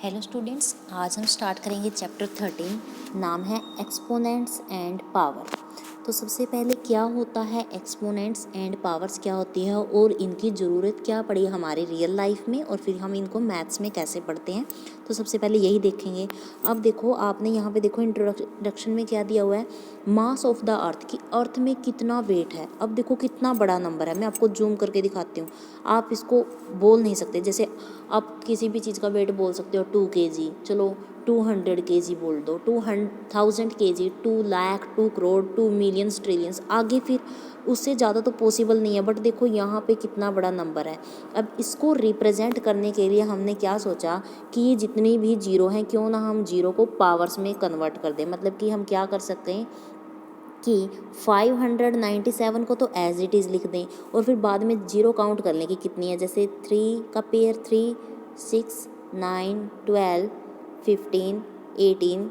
Hello students, आज हम start करेंगे चैप्टर 13। नाम है एक्सपोनेंट्स एंड पावर। तो सबसे पहले क्या होता है एक्सपोनेंट्स एंड पावर्स, क्या होती है और इनकी ज़रूरत क्या पड़ी हमारी रियल लाइफ में, और फिर हम इनको मैथ्स में कैसे पढ़ते हैं। तो सबसे पहले यही देखेंगे। अब देखो, आपने यहाँ पे देखो इंट्रोडक्शन में क्या दिया हुआ है, मास ऑफ द अर्थ, की अर्थ में कितना वेट है। अब देखो कितना बड़ा नंबर है, मैं आपको जूम करके दिखाती हूँ। आप इसको बोल नहीं सकते, जैसे आप किसी भी चीज़ का वेट बोल सकते हो 2 kg, चलो 200 kg बोल दो, 200,000 kg, 2 lakh, 2 crore, 2 millions, trillions, आगे फिर उससे ज़्यादा तो पॉसिबल नहीं है। बट देखो यहाँ पे कितना बड़ा नंबर है। अब इसको रिप्रेजेंट करने के लिए हमने क्या सोचा कि ये जितनी भी जीरो हैं, क्यों ना हम जीरो को पावर्स में कन्वर्ट कर दें। मतलब कि हम क्या कर सकते हैं कि 597 को तो एज इट इज़ लिख दें और फिर बाद में जीरो काउंट कर लें कि कितनी है। जैसे 3 का पेयर 3, 6, 9, 12, 15, 18,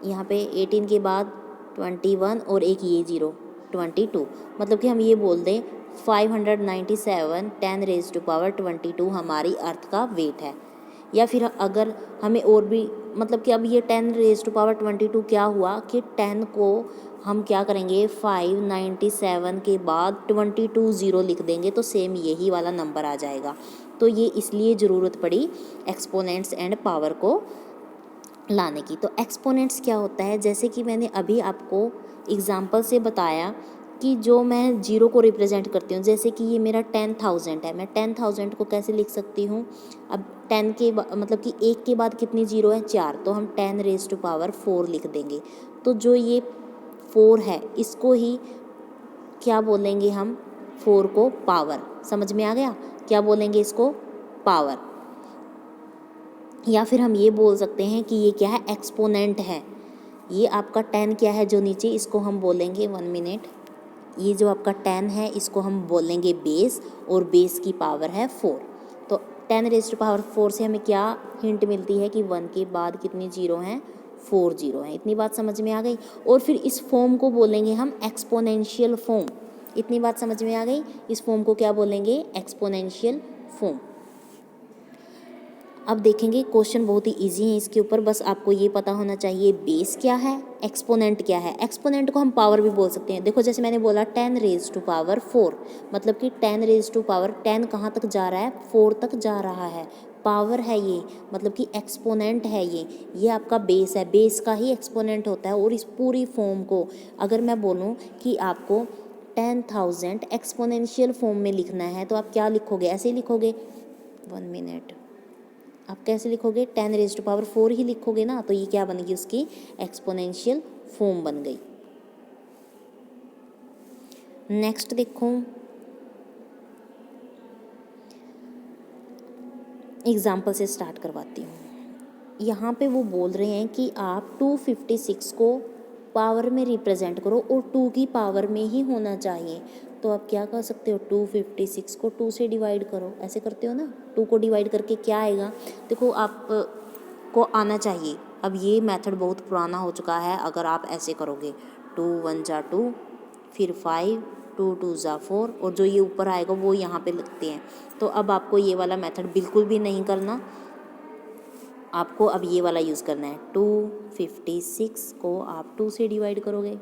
यहाँ पे 18 के बाद 21 और एक ये जीरो 22। मतलब कि हम ये बोल दें 597 10 रेज़ टू पावर 22 हमारी अर्थ का वेट है। या फिर अगर हमें और भी, मतलब कि अब ये 10 रेज़ टू पावर 22 क्या हुआ कि 10 को हम क्या करेंगे 597 के बाद 22 ज़ीरो लिख देंगे तो सेम यही वाला नंबर आ जाएगा। तो ये इसलिए ज़रूरत पड़ी एक्सपोनेंट्स एंड पावर को लाने की। तो एक्सपोनेंट्स क्या होता है, जैसे कि मैंने अभी आपको एग्जांपल से बताया कि जो मैं जीरो को रिप्रेजेंट करती हूँ, जैसे कि ये मेरा 10,000 है, मैं 10,000 को कैसे लिख सकती हूँ। अब 10 के मतलब कि 1 के बाद कितनी जीरो है 4, तो हम 10 रेज़ टू पावर 4 लिख देंगे। तो जो ये 4 है इसको ही क्या बोलेंगे हम, 4 को पावर। समझ में आ गया, क्या बोलेंगे इसको, पावर। या फिर हम ये बोल सकते हैं कि ये क्या है, एक्सपोनेंट है। ये आपका 10 क्या है जो नीचे, इसको हम बोलेंगे 1 मिनट, ये जो आपका 10 है इसको हम बोलेंगे बेस, और बेस की पावर है 4। तो 10 रेज़ टू पावर 4 से हमें क्या हिंट मिलती है कि 1 के बाद कितनी जीरो हैं, 4 जीरो हैं। इतनी बात समझ में आ गई। और फिर इस फॉर्म को बोलेंगे हम एक्सपोनेंशियल फॉर्म। इतनी बात समझ में आ गई। इस फॉर्म को क्या बोलेंगे, एक्सपोनेंशियल फॉर्म। अब देखेंगे क्वेश्चन बहुत ही इजी है इसके ऊपर, बस आपको ये पता होना चाहिए बेस क्या है, एक्सपोनेंट क्या है। एक्सपोनेंट को हम पावर भी बोल सकते हैं। देखो जैसे मैंने बोला 10 रेज़ टू पावर 4, मतलब कि 10 रेज़ टू पावर 10 कहाँ तक जा रहा है, 4 तक जा रहा है। पावर है ये, मतलब कि एक्सपोनेंट है ये आपका बेस है। बेस का ही एक्सपोनेंट होता है। और इस पूरी फॉर्म को अगर मैं बोलूँ कि आपको 10,000 एक्सपोनेंशियल फॉर्म में लिखना है तो आप क्या लिखोगे, ऐसे ही लिखोगे। 1 मिनट, आप कैसे लिखोगे, 10 रेज़ टू पावर 4 ही लिखोगे ना। तो ये क्या बनेगी, उसकी एक्सपोनेंशियल फॉर्म बन गई। नेक्स्ट देखो, एग्जाम्पल से स्टार्ट करवाती हूँ। यहाँ पे वो बोल रहे हैं कि आप 256 को पावर में रिप्रेजेंट करो और 2 की पावर में ही होना चाहिए। तो आप क्या कर सकते हो, 256 को 2 से डिवाइड करो, ऐसे करते हो ना। 2 को डिवाइड करके क्या आएगा, देखो आप को आना चाहिए। अब ये मेथड बहुत पुराना हो चुका है। अगर आप ऐसे करोगे 2 1 जा 2, फिर 5, 2 2 जा 4, और जो ये ऊपर आएगा वो यहाँ पे लिखते हैं। तो अब आपको ये वाला मेथड बिल्कुल भी नहीं करना, आपको अब ये वाला यूज़ करना है। 256 को आप 2 से डिवाइड करोगे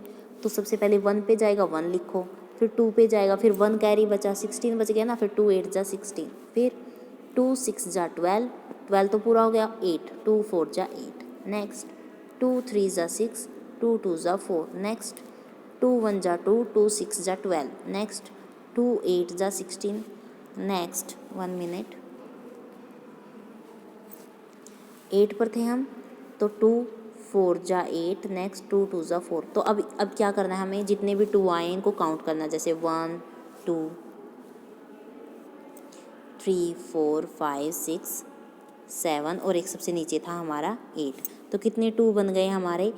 तो सबसे पहले 1 पे जाएगा, 1 लिखो, फिर 2 पे जाएगा, फिर 1 कैरी बचा, 16 बच गया ना, फिर 2 8 जा 16, फिर 2 6 जा 12, 12 तो पूरा हो गया, 8 2 4 जा 8, नेक्स्ट 2 3 जा 6, 2 2 जा 4, नेक्स्ट 2 1 जा 2, 2 6 जा 12, नेक्स्ट 2 8 जा 16, नेक्स्ट 1 मिनट, 8 पर थे हम, तो 2 4 जा 8, नेक्स्ट 2 2 जा 4। तो अब क्या करना है, हमें जितने भी 2 आए इनको काउंट करना है। जैसे 1 2 3 4 5 6 7, और एक सबसे नीचे था हमारा 8। तो कितने 2 बन गए हमारे,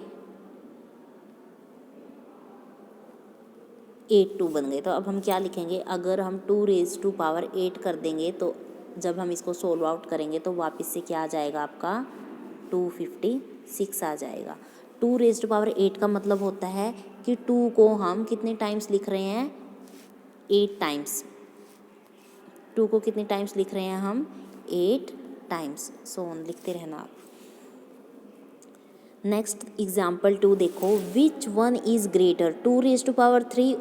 8 2 बन गए। तो अब हम क्या लिखेंगे, अगर हम 2 रेज़ टू पावर 8 कर देंगे तो जब हम इसको सोल्व आउट करेंगे तो वापस से क्या आ जाएगा आपका, 256 आ जाएगा। 2 रेज़ टू पावर 8 का मतलब होता है कि 2 को हम कितने टाइम्स लिख रहे हैं, 8 टाइम्स। 2 को कितने टाइम्स लिख रहे हैं हम, 8 टाइम्स, सो ऑन लिखते रहना आप। नेक्स्ट एग्जाम्पल 2 देखो, विच वन इज़ ग्रेटर 2⁻³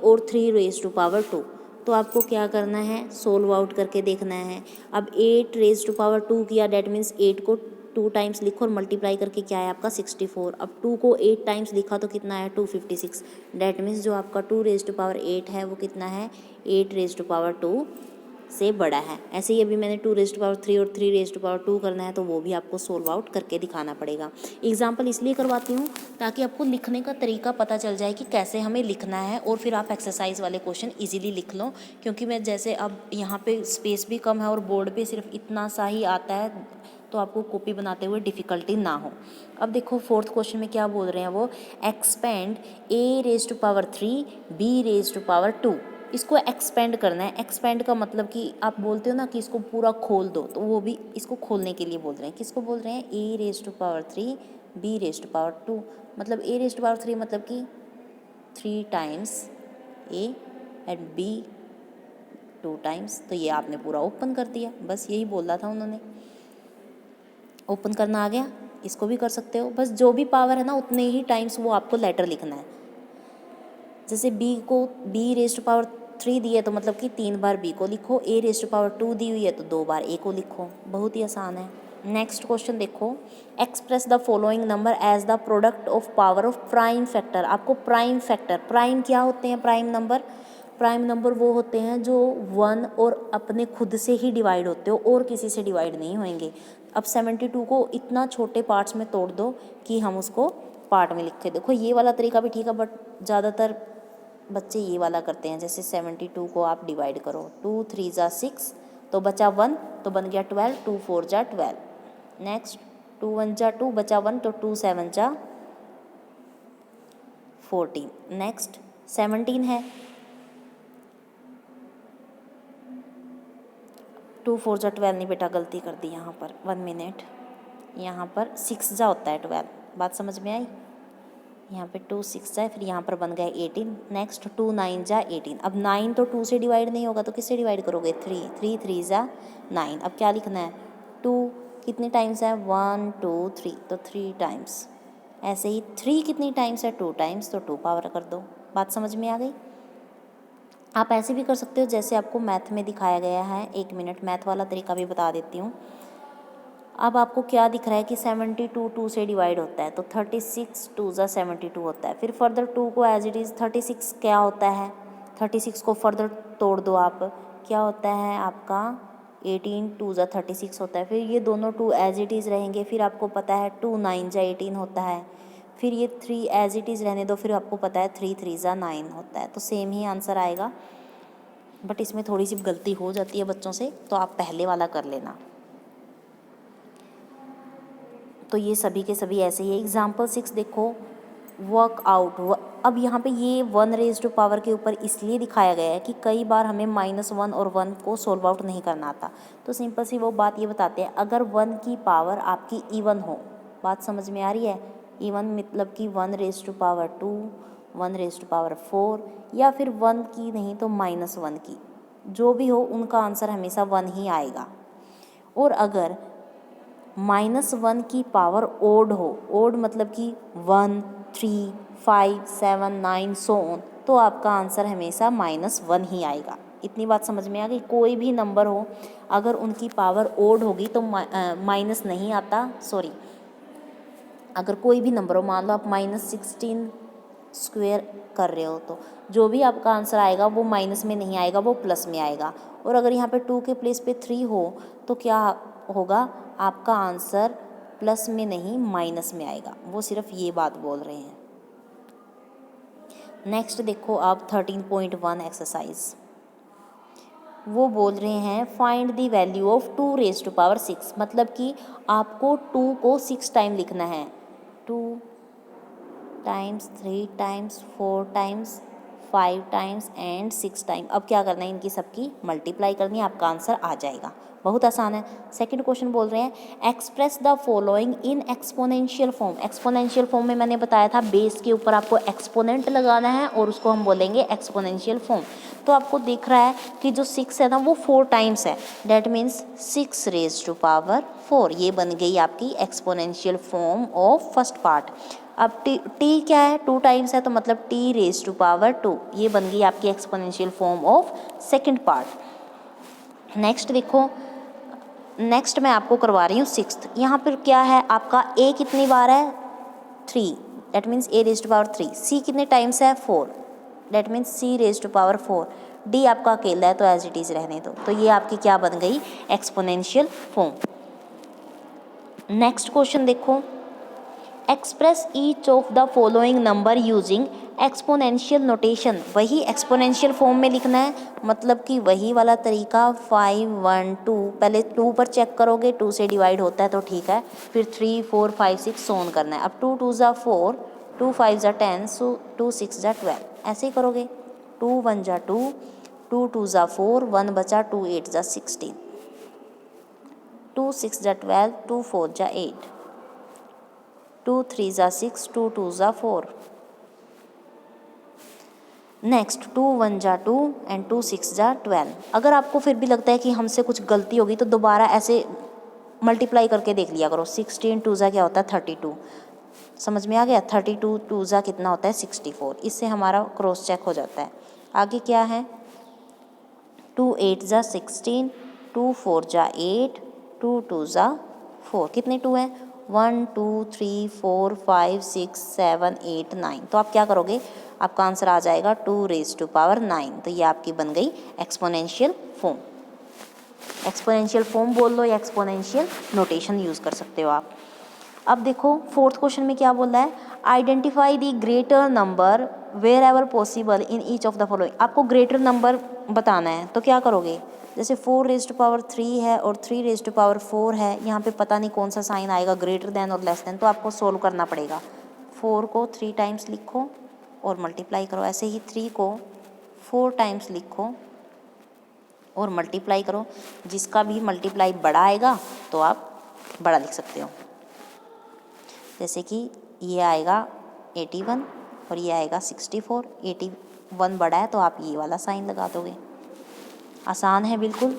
और 3⁻²। तो आपको क्या करना है, सोल्व आउट करके देखना है। अब 8⁻² किया, डेट मीन्स 8 को 2 टाइम्स लिखो और मल्टीप्लाई करके क्या है आपका 64। अब 2 को 8 टाइम्स लिखा तो कितना है 256। डेट मीन्स जो आपका 2⁻8 है वो कितना है 8⁻² से बड़ा है। ऐसे ही अभी मैंने 2⁻³ और 3⁻² करना है, तो वो भी आपको सोल्व आउट करके दिखाना पड़ेगा। एग्जाम्पल इसलिए करवाती हूँ ताकि आपको लिखने का तरीका पता चल जाए कि कैसे हमें लिखना है, और फिर आप एक्सरसाइज वाले क्वेश्चन इजीली लिख लो। क्योंकि मैं जैसे अब यहाँ पे स्पेस भी कम है और बोर्ड पे सिर्फ इतना सा ही आता है, तो आपको कॉपी बनाते हुए डिफ़िकल्टी ना हो। अब देखो फोर्थ क्वेश्चन में क्या बोल रहे हैं वो, एक्सपेंड a⁻³ b⁻²। इसको एक्सपेंड करना है। एक्सपेंड का मतलब कि आप बोलते हो ना कि इसको पूरा खोल दो, तो वो भी इसको खोलने के लिए बोल रहे हैं। किसको बोल रहे हैं, a⁻³ b⁻²। मतलब a⁻³ मतलब कि 3 times a and b 2 times. तो ये आपने पूरा ओपन कर दिया, बस यही बोला था उन्होंने। ओपन करना आ गया, इसको भी कर सकते हो। बस जो भी पावर है ना उतने ही टाइम्स वो आपको लेटर लिखना है। जैसे b को b⁻³ दी है तो मतलब कि 3 बार b को लिखो, a⁻² दी हुई है तो 2 बार a को लिखो। बहुत ही आसान है। नेक्स्ट क्वेश्चन देखो, express the following number as the product of power of prime factor. आपको प्राइम फैक्टर, प्राइम क्या होते हैं प्राइम नंबर, प्राइम नंबर वो होते हैं जो 1 और अपने खुद से ही डिवाइड होते हो और किसी से डिवाइड नहीं होंगे। अब 72 को इतना छोटे पार्ट्स में तोड़ दो कि हम उसको पार्ट में लिख के, देखो ये वाला तरीका भी ठीक है, बट ज़्यादातर बच्चे ये वाला करते हैं। जैसे 72 को आप डिवाइड करो, 2 3 × 6 तो बचा 1 तो बन गया 12, 2 4 × 12। नेक्स्ट 2 1 × 2 बचा 1 तो 2 7 × 14। नेक्स्ट 17 है, 2 4 × 12 नहीं बेटा, गलती कर दी यहाँ पर, 1 मिनट। यहाँ पर 6 जा होता है 12, बात समझ में आई। यहाँ पे 2 6 जाए, फिर यहाँ पर बन गया 18। नेक्स्ट 2 9 × 18। अब 9 तो 2 से डिवाइड नहीं होगा तो किससे डिवाइड करोगे, 3 3 3 × 9। अब क्या लिखना है, 2 कितनी टाइम्स है 1 2 3 तो 3 टाइम्स। ऐसे ही 3 कितनी टाइम्स है 2 टाइम्स, तो 2 पावर कर दो। बात समझ में आ गई। आप ऐसे भी कर सकते हो जैसे आपको मैथ में दिखाया गया है। 1 मिनट, मैथ वाला तरीका भी बता देती हूँ। अब आपको क्या दिख रहा है कि 72 2 से डिवाइड होता है तो 36 2 × 72 होता है। फिर फर्दर 2 को एज इट इज़ 36 क्या होता है, 36 को फर्दर तोड़ दो आप, क्या होता है आपका 18 2 × 36 होता है। फिर ये दोनों 2 एज इट इज़ रहेंगे। फिर आपको पता है 2 9 × 18 होता है। फिर ये 3 एज इट इज़ रहने दो, फिर आपको पता है 3 3 × 9 होता है। तो सेम ही आंसर आएगा, बट इसमें थोड़ी सी गलती हो जाती है बच्चों से, तो आप पहले वाला कर लेना। तो ये सभी के सभी ऐसे ही है। एग्जाम्पल 6 देखो, वर्क आउट। अब यहाँ पे ये 1⁻² के ऊपर इसलिए दिखाया गया है कि कई बार हमें -1 और 1 को सोल्व आउट नहीं करना आता। तो सिंपल सी वो बात ये बताते हैं, अगर 1 की पावर आपकी इवन हो, बात समझ में आ रही है, इवन मतलब कि 1⁻², 1⁻4 या फिर 1 की नहीं तो -1 की, जो भी हो उनका आंसर हमेशा 1 ही आएगा। और अगर -1 की पावर ओड हो, ओड मतलब कि 1 3 5 7 9 सो ऑन, तो आपका आंसर हमेशा -1 ही आएगा। इतनी बात समझ में आ गई। कोई भी नंबर हो अगर उनकी पावर ओड होगी तो माइनस नहीं आता, सॉरी, अगर कोई भी नंबर हो, मान लो आप -16 स्क्वायर कर रहे हो, तो जो भी आपका आंसर आएगा वो माइनस में नहीं आएगा, वो प्लस में आएगा। और अगर यहाँ पे 2 के प्लेस पे 3 हो तो क्या होगा, आपका आंसर प्लस में नहीं माइनस में आएगा। वो सिर्फ ये बात बोल रहे हैं। नेक्स्ट देखो आप 13.1 एक्सरसाइज, वो बोल रहे हैं फाइंड द वैल्यू ऑफ 2⁻6। मतलब कि आपको 2 को 6 टाइम लिखना है, 2 times 3 times 4 times 5 times and 6 time. अब क्या करना है, इनकी सबकी मल्टीप्लाई करनी है, आपका आंसर आ जाएगा। बहुत आसान है। सेकंड क्वेश्चन बोल रहे हैं express the following in exponential form. Exponential form में मैंने बताया था बेस के ऊपर आपको एक्सपोनेंट लगाना है और उसको हम बोलेंगे एक्सपोनेंशियल फॉर्म। तो आपको दिख रहा है कि जो 6 है ना वो 4 टाइम्स है, that means 6 raise to power 4। ये बन गई आपकी exponential form of first part. अब टी क्या है, 2 टाइम्स है, तो मतलब टी रेज टू पावर 2। ये बन गई आपकी exponential form of second part. Next देखो, नेक्स्ट मैं आपको करवा रही हूँ 6th। यहाँ पर क्या है आपका a कितनी बार है 3, that means a raise to power 3। c कितने टाइम्स है 4, that means c raise to power 4। d आपका अकेला है तो एज इट इज़ रहने दो। तो ये आपकी क्या बन गई, एक्सपोनेंशियल फॉर्म। नेक्स्ट क्वेश्चन देखो, express each of the following number using exponential notation. वही एक्सपोनेंशियल फॉर्म में लिखना है, मतलब कि वही वाला तरीका 5 1 2। पहले 2 पर चेक करोगे, 2 से डिवाइड होता है तो ठीक है, फिर 3 4 5 6 सोन करना है। अब 2 2 ज़ा 4, 2 5 ज़ा 10, सो 2 6 ज़ा 12, ऐसे ही करोगे। 2 1 ज़ा 2, 2 2 ज़ा 4, 1 बचा, 2 8 ज़ा 16, 2 6 ज़ा 12, 2 4 ज़ा 8, 2 3 ज़ा 6, 2 2 ज़ा 4। नेक्स्ट 2 1 ज़ा 2 एंड 2 6 ज़ा 12। अगर आपको फिर भी लगता है कि हमसे कुछ गलती होगी तो दोबारा ऐसे मल्टीप्लाई करके देख लिया करो। 16 2 ज़ा क्या होता है 32, समझ में आ गया। 32 2 ज़ा कितना होता है 64। इससे हमारा क्रॉस चेक हो जाता है। आगे क्या है, 2 8 ज़ा 16, 2 4 ज़ा 8, 2 2 ज़ा 4। कितने 2 हैं, 1 2 3 4 5 6 7 8 9। तो आप क्या करोगे, आपका आंसर आ जाएगा 2 रेज टू पावर 9। तो ये आपकी बन गई एक्सपोनेंशियल फॉर्म। एक्सपोनेंशियल फॉर्म बोल लो या एक्सपोनेंशियल नोटेशन यूज़ कर सकते हो आप। अब देखो फोर्थ क्वेश्चन में क्या बोल रहा है, identify the greater number wherever possible in each of the following. आपको ग्रेटर नंबर बताना है तो क्या करोगे, जैसे 4 रेज टू पावर 3 है और 3 रेज टू पावर 4 है, यहाँ पे पता नहीं कौन सा साइन आएगा, ग्रेटर देन और लेस देन, तो आपको सोल्व करना पड़ेगा। 4 को 3 टाइम्स लिखो और मल्टीप्लाई करो, ऐसे ही 3 को 4 टाइम्स लिखो और मल्टीप्लाई करो। जिसका भी मल्टीप्लाई बड़ा आएगा तो आप बड़ा लिख सकते हो। जैसे कि ये आएगा 81 और ये आएगा 64। 81 बड़ा है तो आप ये वाला साइन लगा दोगे। आसान है बिल्कुल,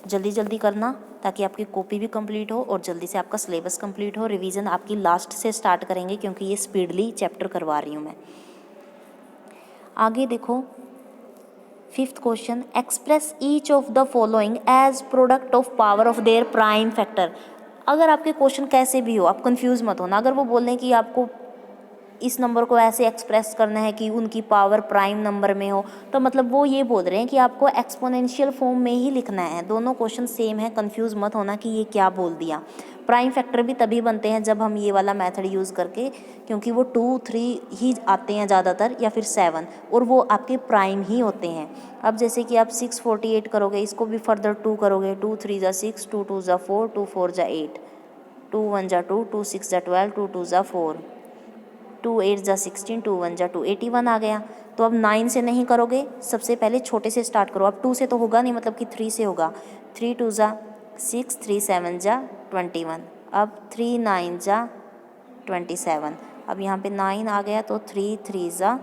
जल्दी जल्दी करना ताकि आपकी कॉपी भी कंप्लीट हो और जल्दी से आपका सिलेबस कंप्लीट हो। रिवीजन आपकी लास्ट से स्टार्ट करेंगे क्योंकि ये स्पीडली चैप्टर करवा रही हूँ मैं। आगे देखो 5th question, express each of the following as product of power of their prime factor. अगर आपके क्वेश्चन कैसे भी हो आप कंफ्यूज मत होना। अगर वो बोलें कि आपको इस नंबर को ऐसे एक्सप्रेस करना है कि उनकी पावर प्राइम नंबर में हो, तो मतलब वो ये बोल रहे हैं कि आपको एक्सपोनेंशियल फॉर्म में ही लिखना है। दोनों क्वेश्चन सेम है, कंफ्यूज मत होना कि ये क्या बोल दिया। प्राइम फैक्टर भी तभी बनते हैं जब हम ये वाला मेथड यूज़ करके, क्योंकि वो 2 3 ही आते हैं ज़्यादातर या फिर 7, और वो आपके प्राइम ही होते हैं। अब जैसे कि आप 648 करोगे, इसको भी फर्दर 2 करोगे, 2 3 ज़ा 6, 2 2 ज़ा 4, 2 4 ज़ा 8, 2 1 ज़ा 2, 2 6 ज़ा 12, 2 2 ज़ा 4, 2 8 ज़ा 16, 2 1 ज़ा 2, 81 आ गया। तो अब 9 से नहीं करोगे, सबसे पहले छोटे से स्टार्ट करो। अब 2 से तो होगा नहीं, मतलब कि 3 से होगा। 3 2 ज़ा 6, 3 7 ज़ा 21, अब 3 9 ज़ा 27। अब यहाँ पे 9 आ गया तो 3 3 ज़ा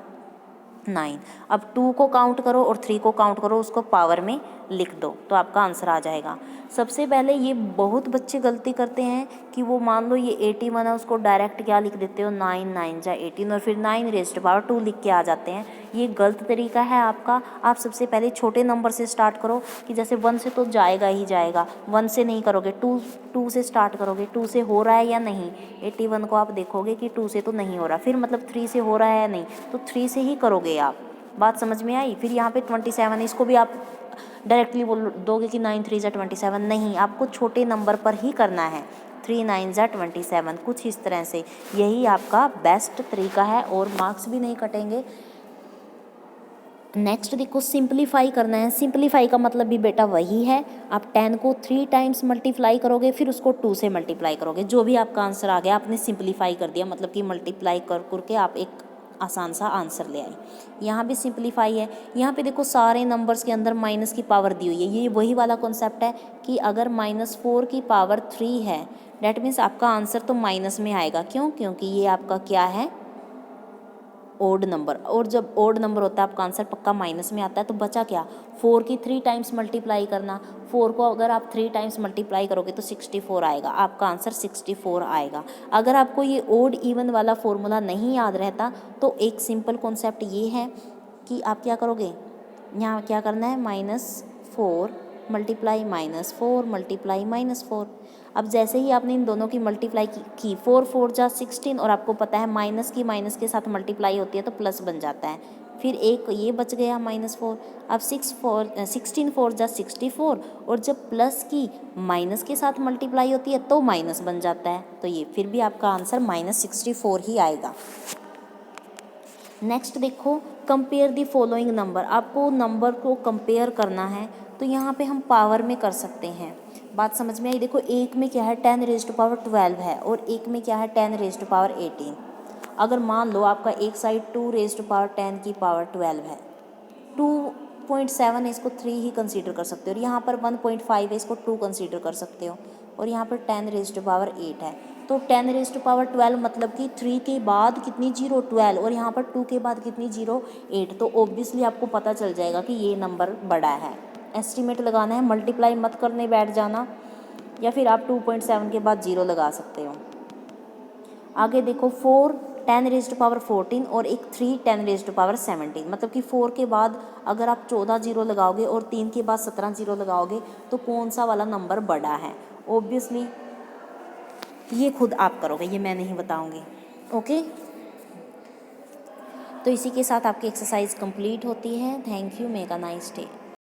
9। अब 2 को काउंट करो और 3 को काउंट करो, उसको पावर में लिख दो तो आपका आंसर आ जाएगा। सबसे पहले ये बहुत बच्चे गलती करते हैं कि वो मान लो ये 81 है, उसको डायरेक्ट क्या लिख देते हो 9 9 जा 18 और फिर 9 रेज़ टू पावर 2 लिख के आ जाते हैं। ये गलत तरीका है आपका। आप सबसे पहले छोटे नंबर से स्टार्ट करो कि जैसे 1 से तो जाएगा ही जाएगा, 1 से नहीं करोगे, 2 से स्टार्ट करोगे, 2 से हो रहा है या नहीं। 81 को आप देखोगे कि 2 से तो नहीं हो रहा, फिर मतलब 3 से हो रहा है या नहीं, तो 3 से ही करोगे आप। बात समझ में आई। फिर यहाँ पे 27 है, इसको भी आप डायरेक्टली बोल दोगे कि 9 3 ज़ा 27, नहीं, आपको छोटे नंबर पर ही करना है। 3 9 ज़ा 27, कुछ इस तरह से। यही आपका बेस्ट तरीका है और मार्क्स भी नहीं कटेंगे। नेक्स्ट देखो सिंपलीफाई करना है। सिंपलीफाई का मतलब भी बेटा वही है, आप 10 को 3 टाइम्स मल्टीप्लाई करोगे, फिर उसको 2 से मल्टीप्लाई करोगे। जो भी आपका आंसर आ गया आपने सिंपलीफाई कर दिया, मतलब कि मल्टीप्लाई कर करके आप एक आसान सा आंसर ले आई। यहाँ भी सिंपलीफाई है। यहाँ पे देखो सारे नंबर्स के अंदर माइनस की पावर दी हुई है। ये वही वाला कॉन्सेप्ट है कि अगर -4 की पावर 3 है डैट मीन्स आपका आंसर तो माइनस में आएगा। क्यों? क्योंकि ये आपका क्या है, ओड नंबर, और जब ओड नंबर होता है आपका आंसर पक्का माइनस में आता है। तो बचा क्या, 4 की 3 टाइम्स मल्टीप्लाई करना। 4 को अगर आप 3 टाइम्स मल्टीप्लाई करोगे तो 64 आएगा, आपका आंसर 64 आएगा। अगर आपको ये ओड इवन वाला फॉर्मूला नहीं याद रहता तो एक सिंपल कॉन्सेप्ट ये है कि आप क्या करोगे, यहाँ क्या करना है, -4 मल्टीप्लाई -4 मल्टीप्लाई -4। अब जैसे ही आपने इन दोनों की मल्टीप्लाई की 4 4 जा 16, और आपको पता है माइनस की माइनस के साथ मल्टीप्लाई होती है तो प्लस बन जाता है। फिर एक ये बच गया -4। अब 16 4 जा 64, और जब प्लस की माइनस के साथ मल्टीप्लाई होती है तो माइनस बन जाता है। तो ये फिर भी आपका आंसर -64 ही आएगा। नेक्स्ट देखो, कंपेयर दी फॉलोइंग नंबर। आपको नंबर को कंपेयर करना है तो यहाँ पे हम पावर में कर सकते हैं। बात समझ में आई? देखो एक में क्या है 10 रेज़ टू पावर 12 है और एक में क्या है 10 रेज़ टू पावर 18। अगर मान लो आपका एक साइड 2 रेज़ टू पावर 10 की पावर 12 है, 2.7 है, इसको 3 ही कंसीडर कर सकते हो, और यहाँ पर 1.5 है, इसको 2 कंसीडर कर सकते हो, और यहाँ पर 10 रेज़ टू पावर 8 है। तो 10 रेज़ टू पावर 12 मतलब कि 3 के बाद कितनी जीरो, 12, और यहाँ पर 2 के बाद कितनी जीरो, 8। तो ऑब्वियसली आपको पता चल जाएगा कि ये नंबर बड़ा है। एस्टिमेट लगाना है, मल्टीप्लाई मत करने बैठ जाना, या फिर आप 2.7 के बाद जीरो लगा सकते हो। आगे देखो 4 10 रेज़ टू पावर 14 और एक 3 10 रेज़ टू पावर 17। मतलब कि 4 के बाद अगर आप 14 जीरो लगाओगे और 3 के बाद 17 जीरो लगाओगे तो कौन सा वाला नंबर बड़ा है। ऑब्वियसली ये खुद आप करोगे, ये मैं नहीं बताऊंगी। ओके, तो इसी के साथ आपकी एक्सरसाइज कंप्लीट होती है। Thank you, make a nice day.